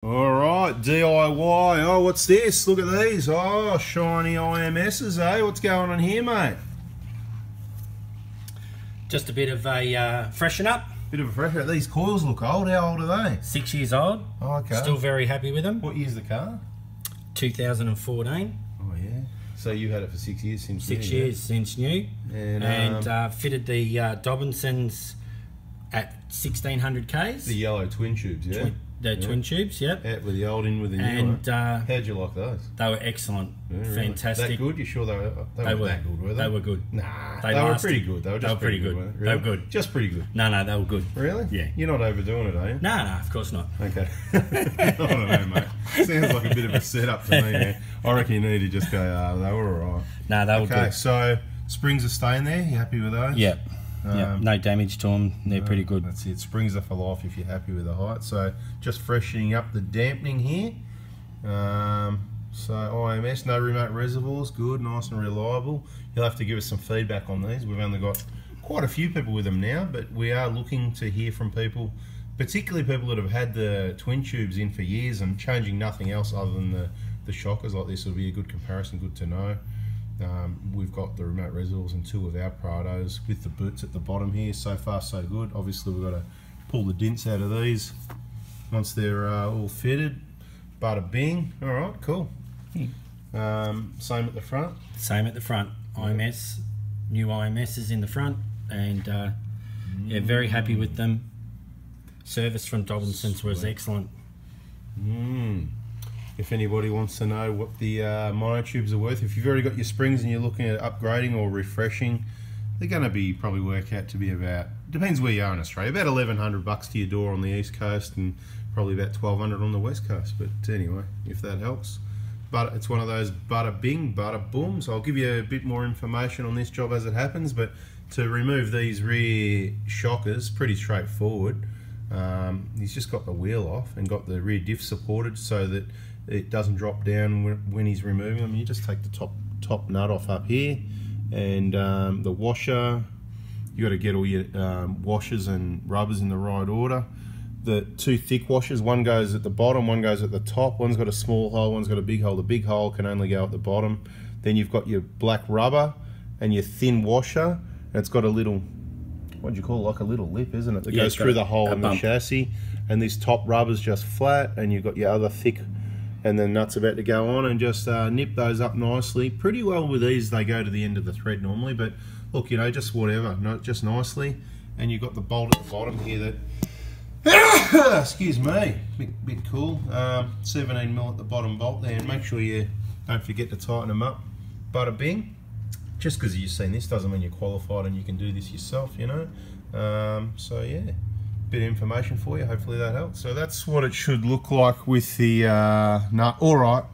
All right, DIY. Oh, what's this? Look at these. Oh, shiny IMSs, eh? What's going on here, mate? Just a bit of a freshen up. Bit of a fresher. These coils look old. How old are they? 6 years old. Oh, okay. Still very happy with them. What year's the car? 2014. Oh, yeah. So you had it for 6 years since new? 6 years since new. And fitted the Dobinsons at 1600 Ks. The yellow twin tubes, yeah? Twin tubes, yep. Out with the old in with the new. And how'd you like those? they were excellent. Yeah, Fantastic. That good? You sure they were that good, were they? They were good. Nah, they were pretty good. They were just pretty good. Really? They were good. Just pretty good. No, they were good. Really? Yeah. You're not overdoing it, are you? No, of course not. Okay. I don't know, mate. Sounds like a bit of a setup to me, man. I reckon you need to just go, they were alright. No, they were good. Okay, so springs are staying there. You happy with those? Yep. No damage to them. They're pretty good. That's it. Springs are for life if you're happy with the height. So just freshening up the dampening here. So IMS, no remote reservoirs, good, nice and reliable. You'll have to give us some feedback on these. We've only got quite a few people with them now, but we are looking to hear from people, particularly people that have had the twin tubes in for years and changing nothing else other than the shockers. Like this will be a good comparison, good to know. We've got the remote reservoirs and 2 of our Prados with the boots at the bottom here. So far so good. Obviously we've got to pull the dints out of these once they're all fitted. Bada bing. Alright, cool. Same at the front? Same at the front. IMS, new IMSs in the front, and yeah, very happy with them. Service from Dobinsons was excellent. If anybody wants to know what the monotubes are worth, if you've already got your springs and you're looking at upgrading or refreshing, they're going to be probably work out to be about, depends where you are in Australia, about $1,100 to your door on the east coast and probably about $1,200 on the west coast. But anyway, if that helps. But it's one of those bada bing, bada boom. So I'll give you a bit more information on this job as it happens. But to remove these rear shockers, pretty straightforward. He's just got the wheel off and got the rear diff supported so that it doesn't drop down when he's removing them. You just take the top nut off up here, and the washer, you got to get all your washers and rubbers in the right order. The 2 thick washers, one goes at the bottom, one goes at the top. One's got a small hole, one's got a big hole. The big hole can only go at the bottom. Then you've got your black rubber and your thin washer, and it's got a little, what do you call it, like a little lip, isn't it, that goes through the hole in the chassis. And this top rubber's just flat, and you've got your other thick, and the nut's about to go on, and just nip those up nicely. Pretty well with these, they go to the end of the thread normally, but look, you know, just whatever, just nicely. And you've got the bolt at the bottom here that, excuse me, bit cool. 17mm at the bottom bolt there, and make sure you don't forget to tighten them up. Bada bing. Just because you've seen this doesn't mean you're qualified and you can do this yourself, you know. So yeah, bit of information for you, hopefully that helps. So that's what it should look like with the nut. Alright.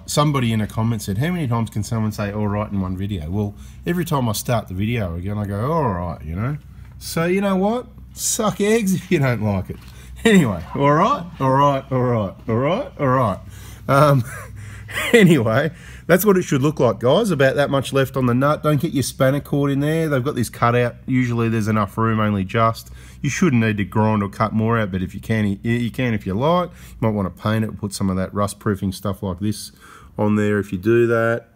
Somebody in a comment said, how many times can someone say alright in one video? Well, every time I start the video again, I go, alright, you know. So you know what? Suck eggs if you don't like it. Anyway, alright. Anyway, that's what it should look like, guys. About that much left on the nut. Don't get your spanner cord in there. They've got this cutout. Usually there's enough room, only just. You shouldn't need to grind or cut more out, but if you can, you can if you like. You might want to paint it, put some of that rust-proofing stuff like this on there if you do that.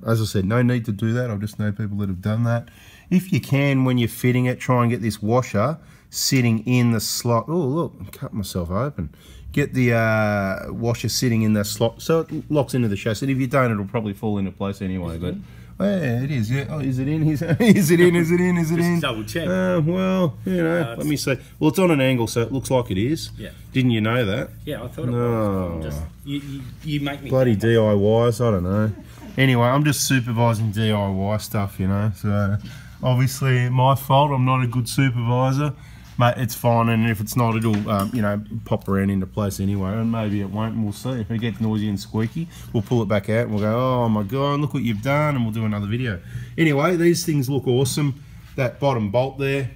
As I said, no need to do that. I just know people that have done that. If you can, when you're fitting it, try and get this washer sitting in the slot. Oh, look, I'm cutting myself open. Get the washer sitting in the slot so it locks into the chassis. If you don't, it'll probably fall into place anyway. But yeah, it is. Yeah. Oh, is it in? Is it in? Is it in? Is it in? Just double check. Well, you know, let me see. Well, it's on an angle, so it looks like it is. Yeah. Didn't you know that? Yeah, I thought it was. Just, you make me bloody DIYs. I don't know. Anyway, I'm just supervising DIY stuff, you know. So obviously, my fault. I'm not a good supervisor. Mate, it's fine, and if it's not, it'll, you know, pop around into place anyway, and maybe it won't, and we'll see. If it gets noisy and squeaky, we'll pull it back out, and we'll go, oh my God, look what you've done, and we'll do another video. Anyway, these things look awesome. That bottom bolt there,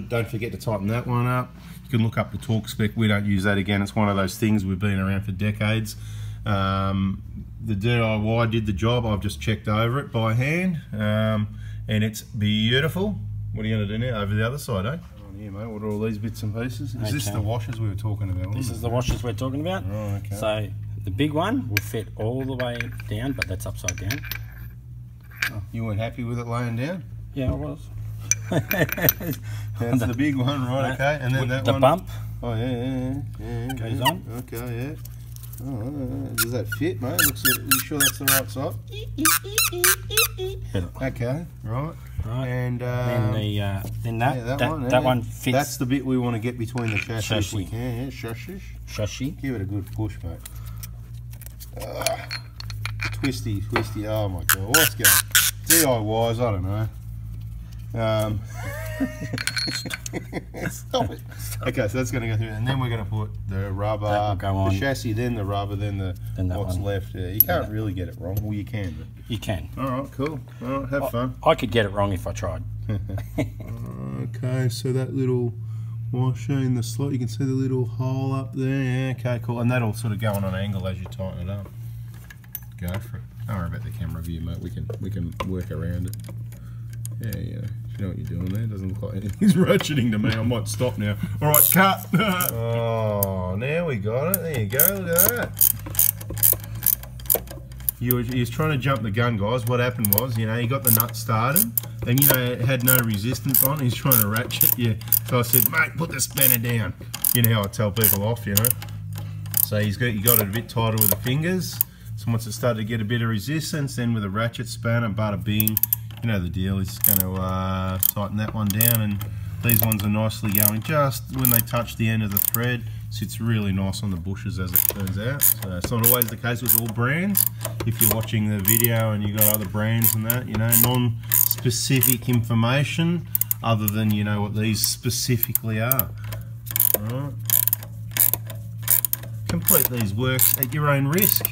don't forget to tighten that one up. You can look up the torque spec. We don't use that again. It's one of those things we've been around for decades. The D.I.Y did the job. I've just checked over it by hand, and it's beautiful. What are you going to do now? Over the other side, eh? here, mate. What are all these bits and pieces? Is this Okay. the washers we were talking about? This is the washers we're talking about. Oh, okay. So the big one will fit all the way down, but that's upside down. Oh, you weren't happy with it laying down? Yeah, I was. That's the big one, right? Okay, and then that the one. bump Oh yeah. goes on. Okay, yeah. Oh, does that fit, mate? Are you sure that's the right size? Okay, right. Right. And then that one, that one fits. That's the bit we want to get between the chassis if we Chassis. can. Yeah, chassis. chassis. Give it a good push, mate. Twisty. Oh my god, what's going? D.I.Ys, I don't know. Stop it. Okay, so that's going to go through, and then we're going to put the rubber, That will go on. the chassis, then the rubber, then that what's one. left. Yeah, you can't really get it wrong. Well, you can. But. You can. All right, cool. All right, have fun. I could get it wrong if I tried. Okay, so that little washer in the slot, you can see the little hole up there. Yeah, okay, cool. And that'll sort of go on an angle as you tighten it up. Go for it. Don't worry about the camera view, mate. We can work around it. Yeah. You know what you're doing there. Doesn't look like anything's ratcheting to me. I might stop now. All right, cut. Oh, now we got it. There you go. Look at that. He was trying to jump the gun, guys. What happened was, you know, he got the nut started, and you know, it had no resistance on. He's trying to ratchet, yeah. So I said, mate, put the spanner down. You know how I tell people off, you know. So he got it a bit tighter with the fingers. So once it started to get a bit of resistance, then with a ratchet spanner, bada bing, you know the deal. He's going to tighten that one down, and these ones are nicely going just when they touch the end of the thread. Sits really nice on the bushes, as it turns out. So it's not always the case with all brands. If you're watching the video and you've got other brands and that, you know, non-specific information other than, you know, what these specifically are. All right. Complete these works at your own risk.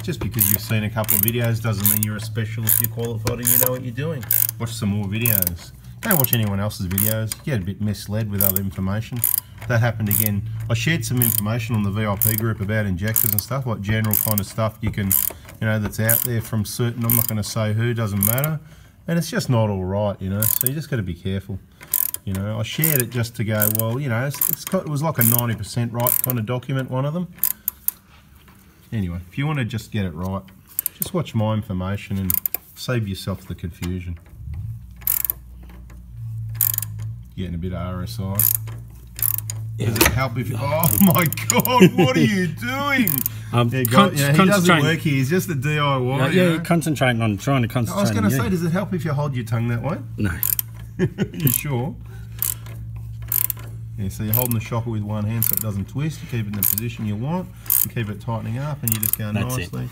Just because you've seen a couple of videos doesn't mean you're a specialist, you're qualified and you know what you're doing. Watch some more videos. Don't watch anyone else's videos. You get a bit misled with other information. That happened again. I shared some information on the VIP group about injectors and stuff, like general kind of stuff you can, you know, that's out there from certain, I'm not going to say who, doesn't matter. And it's just not all right, you know, so you just got to be careful. You know, I shared it just to go, well, you know, it was like a 90% right kind of document, one of them. Anyway, if you want to just get it right, just watch my information and save yourself the confusion. Getting a bit of RSI. Does it help if you... Oh my God, what are you doing? He doesn't work here, he's just a DIY. Yeah, concentrating on trying to concentrate. I was going to say, does it help if you hold your tongue that way? No. You sure? Yeah, so you're holding the shopper with one hand so it doesn't twist. You keep it in the position you want. You keep it tightening up and you just go nicely.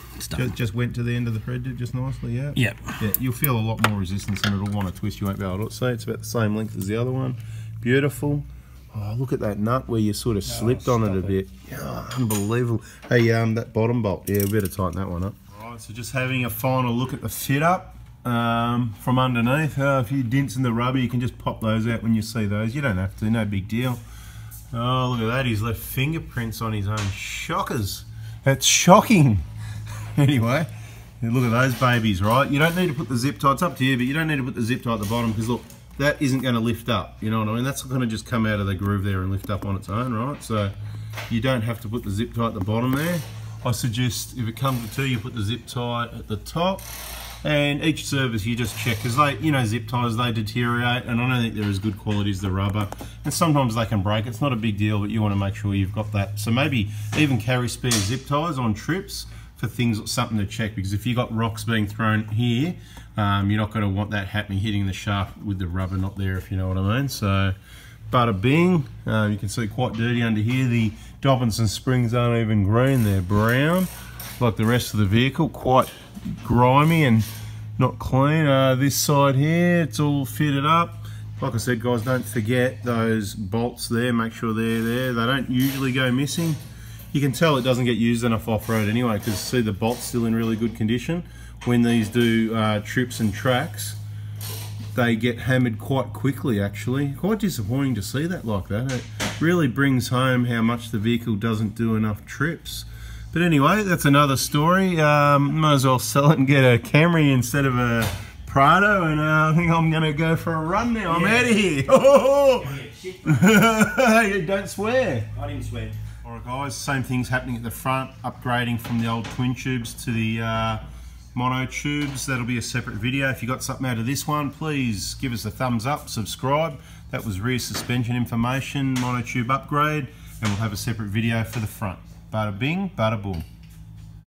Just went to the end of the thread just nicely, yeah? Yep. Yeah, you'll feel a lot more resistance and it'll want to twist. You won't be able to see. It's about the same length as the other one. Beautiful. Oh, look at that nut where you sort of slipped on it a bit. Oh, unbelievable. Hey, that bottom bolt. Yeah, we better tighten that one up. All right, so just having a final look at the fit up. From underneath, a few dents in the rubber, you can just pop those out when you see those. You don't have to, no big deal. Oh, look at that, he's left fingerprints on his own. Shockers. That's shocking. Anyway, look at those babies, right? You don't need to put the zip tie, it's up to you, but you don't need to put the zip tie at the bottom because look, that isn't going to lift up, you know what I mean? That's going to just come out of the groove there and lift up on its own, right? So you don't have to put the zip tie at the bottom there. I suggest if it comes to two, you put the zip tie at the top. And each service you just check, because they, you know, zip ties, they deteriorate, and I don't think they're as good quality as the rubber. And sometimes they can break. It's not a big deal, but you want to make sure you've got that. So maybe even carry spare zip ties on trips for things, something to check, because if you've got rocks being thrown here, you're not going to want that happening, hitting the shaft with the rubber not there, if you know what I mean. So, bada bing. You can see quite dirty under here. The Dobinsons springs aren't even green, they're brown, like the rest of the vehicle, quite grimy and not clean. This side here, it's all fitted up. Like I said, guys, don't forget those bolts there. Make sure they're there. They don't usually go missing. You can tell it doesn't get used enough off-road anyway, because see the bolt's still in really good condition. When these do trips and tracks, they get hammered quite quickly actually. Quite disappointing to see that like that. It really brings home how much the vehicle doesn't do enough trips. But anyway, that's another story. Might as well sell it and get a Camry instead of a Prado, and I think I'm going to go for a run now. I'm out of here. shit. Don't swear. I didn't swear. Alright guys, same thing's happening at the front, upgrading from the old twin tubes to the mono tubes. That'll be a separate video. If you got something out of this one, please give us a thumbs up, subscribe. That was rear suspension information, monotube upgrade, and we'll have a separate video for the front. Bada bing, bada boom.